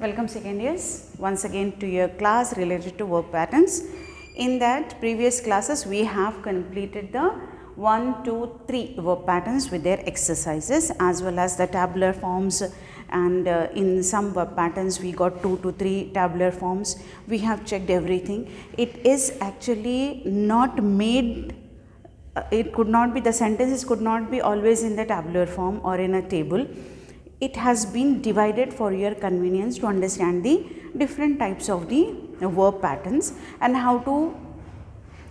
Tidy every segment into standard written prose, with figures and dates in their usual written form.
Welcome second years once again to your class related to verb patterns. In that previous classes we have completed the 1, 2, 3 verb patterns with their exercises as well as the tabular forms, and in some verb patterns we got 2 to 3 tabular forms. We have checked everything. It is actually not made, it could not be, the sentences could not be always in the tabular form or in a table. It has been divided for your convenience to understand the different types of the verb patterns and how to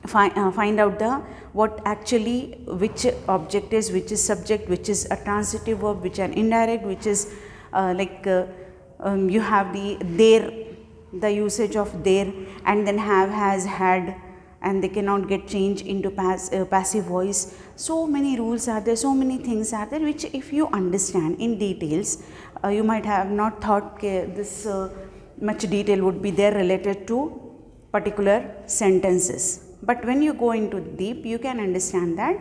find out the what actually which object is, which is subject, which is a transitive verb, which an indirect, which is you have the there, the usage of there, and then have, has, had, and they cannot get changed into passive voice. So many rules are there, so many things are there, which if you understand in details, you might have not thought this much detail would be there related to particular sentences. But when you go into deep, you can understand that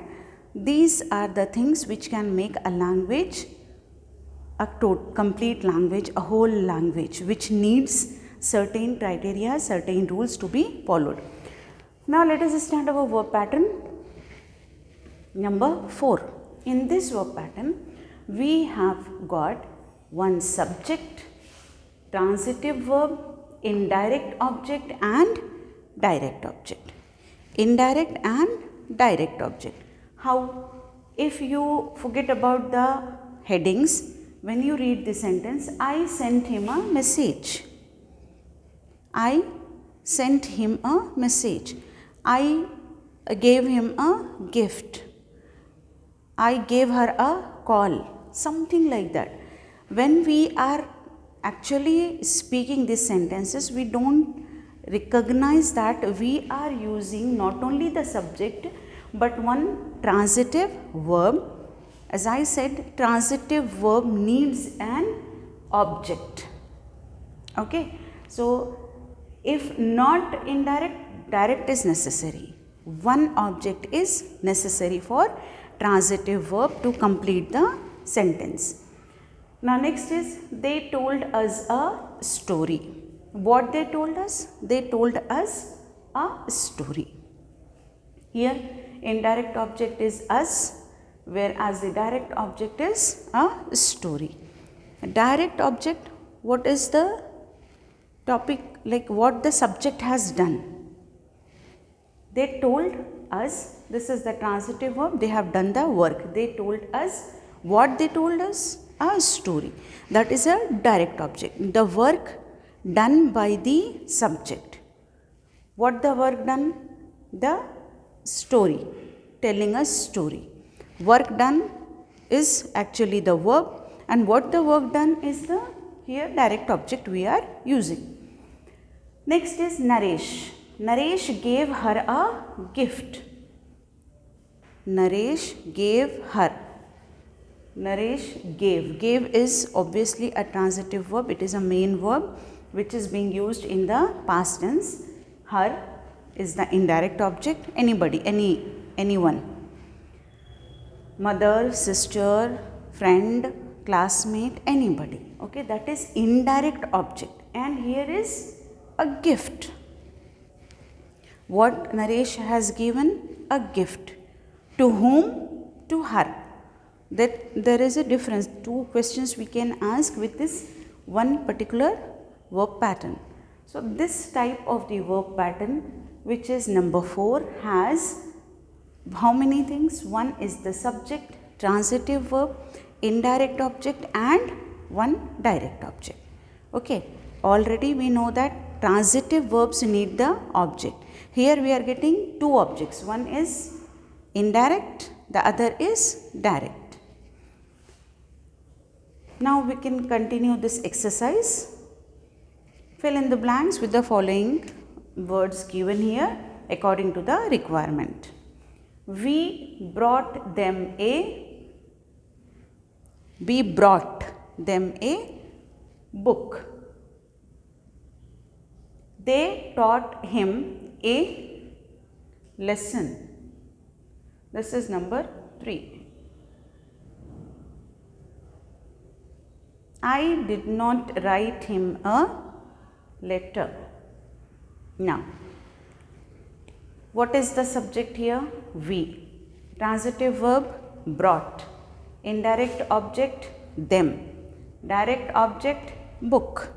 these are the things which can make a language a complete language, a whole language, which needs certain criteria, certain rules to be followed. Now let us start our verb pattern number 4. In this verb pattern, we have got one subject, transitive verb, indirect object and direct object. Indirect and direct object. How? If you forget about the headings, when you read the sentence, I sent him a message. I sent him a message. I gave him a gift. I gave her a call. Something like that. When we are actually speaking these sentences, we don't recognize that we are using not only the subject but one transitive verb. As I said, transitive verb needs an object. Okay. So, if not indirect, direct is necessary. One object is necessary for transitive verb to complete the sentence. Now next is, they told us a story. What they told us? They told us a story. Here indirect object is us, whereas the direct object is a story. A direct object, what is the topic, like what the subject has done? They told us, this is the transitive verb, they have done the work. They told us, what they told us? A story. That is a direct object. The work done by the subject. What the work done? The story, telling a story. Work done is actually the verb, and what the work done is the here direct object we are using. Next is Naresh. Naresh gave her a gift. Naresh gave her. Naresh gave. Gave is obviously a transitive verb. It is a main verb which is being used in the past tense. Her is the indirect object. Anybody, anyone. Mother, sister, friend, classmate, anybody. Okay, that is indirect object. And here is a gift. What Naresh has given? A gift. To whom? To her. That there is a difference. Two questions we can ask with this one particular verb pattern. So this type of the verb pattern, which is number 4, has how many things? One is the subject, transitive verb, indirect object and one direct object. Okay. Already we know that transitive verbs need the object. Here we are getting two objects. One is indirect, the other is direct. Now we can continue this exercise. Fill in the blanks with the following words given here according to the requirement. We brought them a book. They taught him a lesson. This is number 3. I did not write him a letter. Now, what is the subject here? We. Transitive verb brought. Indirect object them. Direct object book.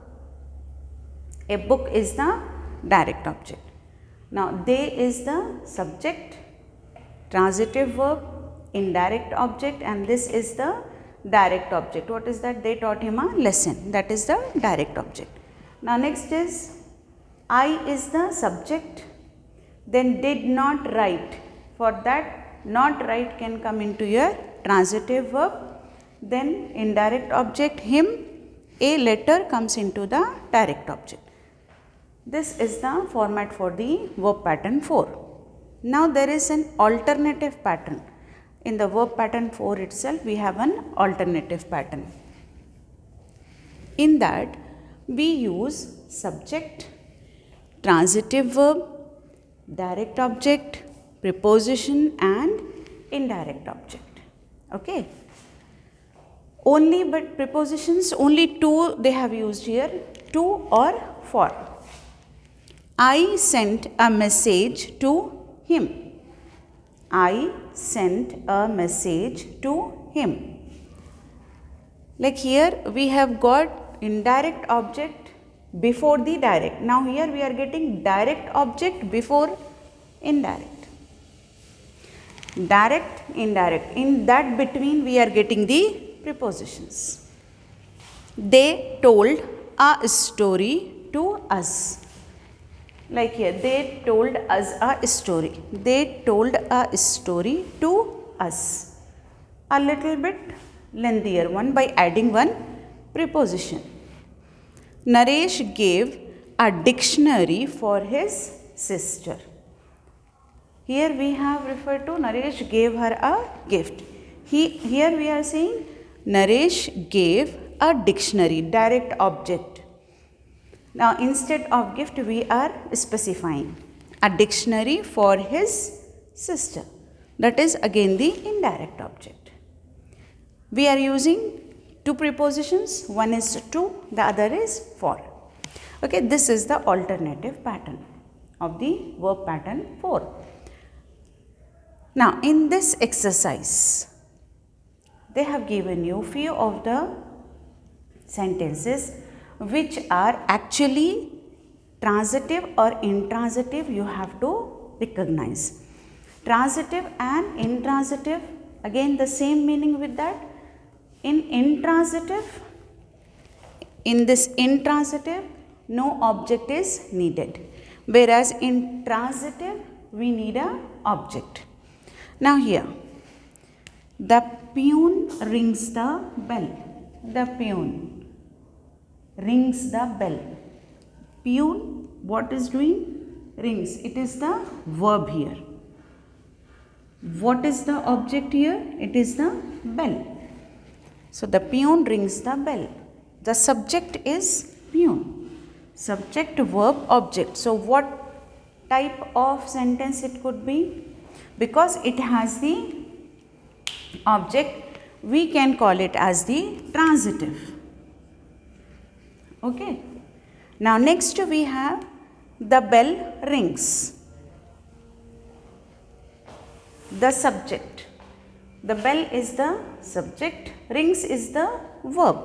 A book is the direct object. Now, they is the subject, transitive verb, indirect object, and this is the direct object. What is that? They taught him a lesson. That is the direct object. Now, next is I is the subject, then did not write. For that, not write can come into your transitive verb, then indirect object him, a letter comes into the direct object. This is the format for the verb pattern 4. Now, there is an alternative pattern. In the verb pattern 4 itself, we have an alternative pattern. In that, we use subject, transitive verb, direct object, preposition and indirect object. Okay. Only but prepositions, only two they have used here, to or for. I sent a message to him. I sent a message to him. Like here we have got indirect object before the direct. Now here we are getting direct object before indirect. Direct, indirect. In that between we are getting the prepositions. They told a story to us. Like here, they told us a story. They told a story to us. A little bit lengthier one by adding one preposition. Naresh gave a dictionary for his sister. Here we have referred to Naresh gave her a gift. Here we are saying Naresh gave a dictionary, direct object. Now, instead of gift, we are specifying a dictionary for his sister. That is again the indirect object. We are using two prepositions. One is to, the other is for. Okay, this is the alternative pattern of the verb pattern 4. Now, in this exercise, they have given you few of the sentences which are actually transitive or intransitive. You have to recognize. Transitive and intransitive, again the same meaning with that. In this intransitive, no object is needed, whereas in transitive, we need a object. Now here, the peon rings the bell. The peon rings the bell. Peon, what is doing? Rings. It is the verb here. What is the object here? It is the bell. So, the peon rings the bell. The subject is peon. Subject, verb, object. So, what type of sentence it could be? Because it has the object, we can call it as the transitive. Okay. Now, next we have the bell rings. The subject. The bell is the subject, rings is the verb.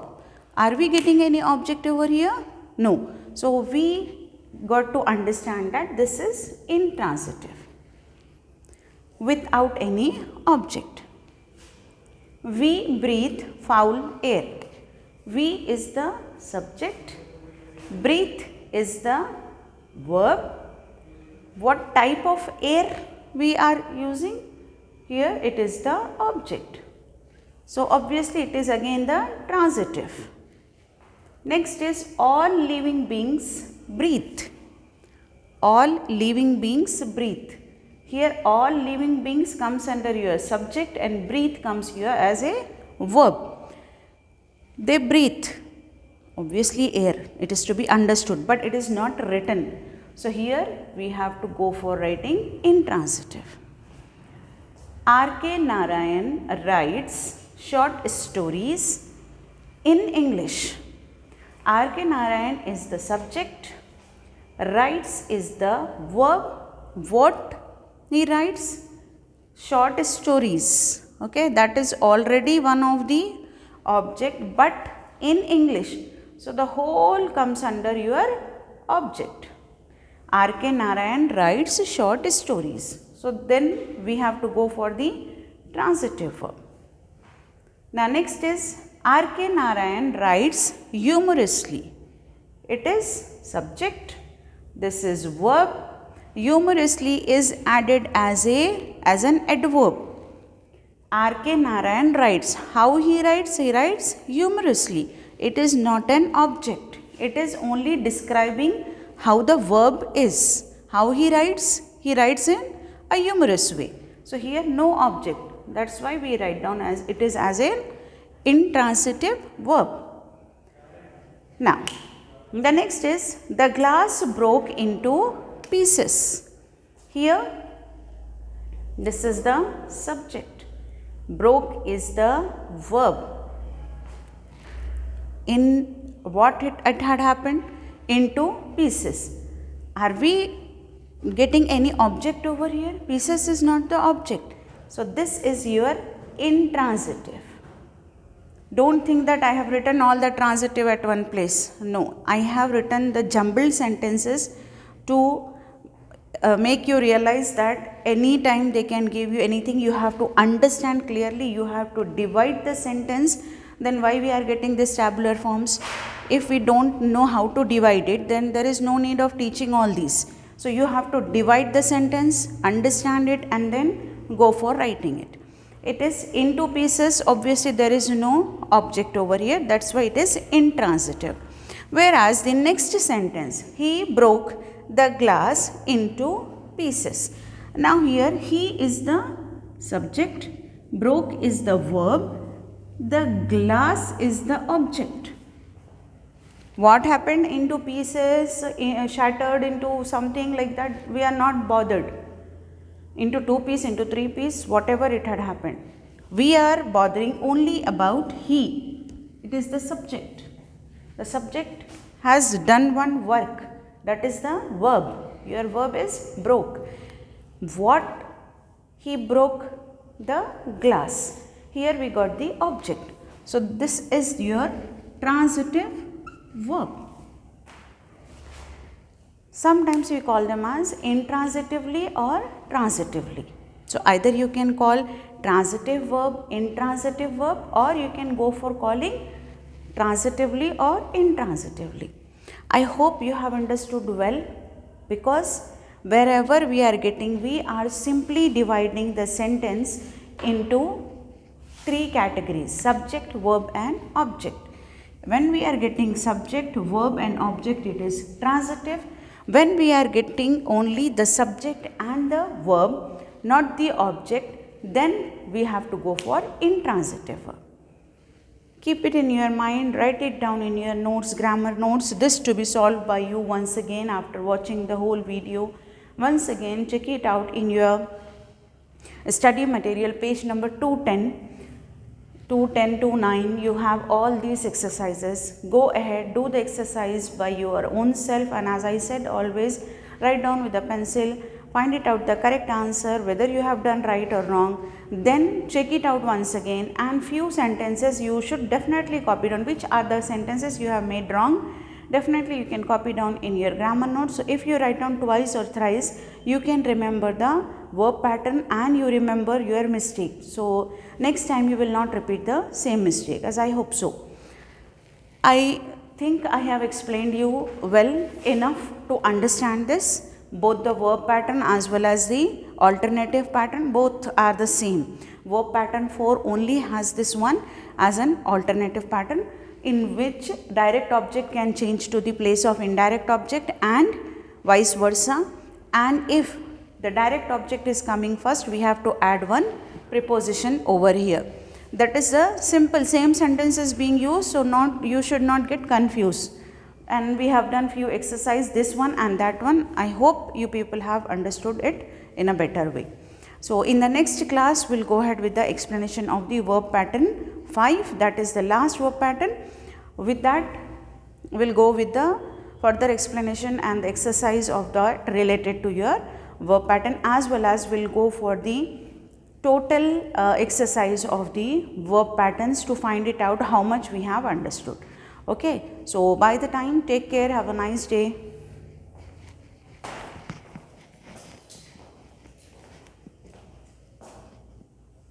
Are we getting any object over here? No. So, we got to understand that this is intransitive without any object. We breathe foul air. We is the subject, breathe is the verb. What type of air we are using? Here it is the object. So, obviously it is again the transitive. Next is all living beings breathe. All living beings breathe. Here all living beings comes under your subject and breathe comes here as a verb. They breathe. Obviously air, it is to be understood, but it is not written. So, here we have to go for writing intransitive. R.K. Narayan writes short stories In English, R.K. Narayan is the subject, writes is the verb. What he writes? Short stories. Okay, that is already one of the object, but in English, so the whole comes under your object. R.K. Narayan writes short stories. So then we have to go for the transitive verb. Now next is R.K. Narayan writes humorously. It is subject. This is verb. Humorously is added as an adverb. R.K. Narayan writes. How he writes? He writes humorously. It is not an object. It is only describing how the verb is. How he writes? He writes in a humorous way. So here no object. That's why we write down as it is as an intransitive verb. Now, the next is the glass broke into pieces. Here, this is the subject. Broke is the verb. In what it had happened? Into pieces. Are we getting any object over here? Pieces is not the object. So this is your intransitive. Don't think that I have written all the transitive at one place. No, I have written the jumbled sentences to make you realize that any time they can give you anything, you have to understand clearly, you have to divide the sentence. Then why we are getting this tabular forms? If we don't know how to divide it, then there is no need of teaching all these. So you have to divide the sentence, understand it, and then go for writing it. It is into pieces. Obviously there is no object over here, that's why it is intransitive. Whereas the next sentence, he broke the glass into pieces. Now here he is the subject, broke is the verb, the glass is the object. What happened? Into pieces, shattered into something like that, we are not bothered. Into 2 piece, into 3 piece, whatever it had happened. We are bothering only about he. It is the subject. The subject has done one work, that is the verb. Your verb is broke. What? He broke the glass. Here we got the object. So this is your transitive verb. Sometimes we call them as intransitively or transitively. So either you can call transitive verb, intransitive verb, or you can go for calling transitively or intransitively. I hope you have understood well, because wherever we are getting, we are simply dividing the sentence into 3 categories: subject, verb and object. When we are getting subject, verb and object, it is transitive. When we are getting only the subject and the verb, not the object, then we have to go for intransitive verb. Keep it in your mind, write it down in your notes, grammar notes. This to be solved by you once again after watching the whole video. Once again, check it out in your study material, page number 210. 210 to 9, you have all these exercises. Go ahead, do the exercise by your own self, and as I said, always write down with a pencil, find it out the correct answer, whether you have done right or wrong, then check it out once again, and few sentences you should definitely copy down. Which are the sentences you have made wrong? Definitely you can copy down in your grammar notes. So if you write down twice or thrice, you can remember the verb pattern and you remember your mistake. So next time you will not repeat the same mistake, as I hope so. I think I have explained you well enough to understand this. Both the verb pattern as well as the alternative pattern, both are the same. Verb pattern 4 only has this one as an alternative pattern, in which direct object can change to the place of indirect object and vice versa. And if the direct object is coming first, we have to add one preposition over here. That is the simple same sentence is being used, so you should not get confused. And we have done few exercise, this one and that one. I hope you people have understood it in a better way. So in the next class, we'll go ahead with the explanation of the verb pattern 5, that is the last verb pattern. With that, we'll go with the further explanation and the exercise of that related to your verb pattern, as well as we'll go for the total exercise of the verb patterns to find it out how much we have understood. Okay, so by the time, take care, have a nice day.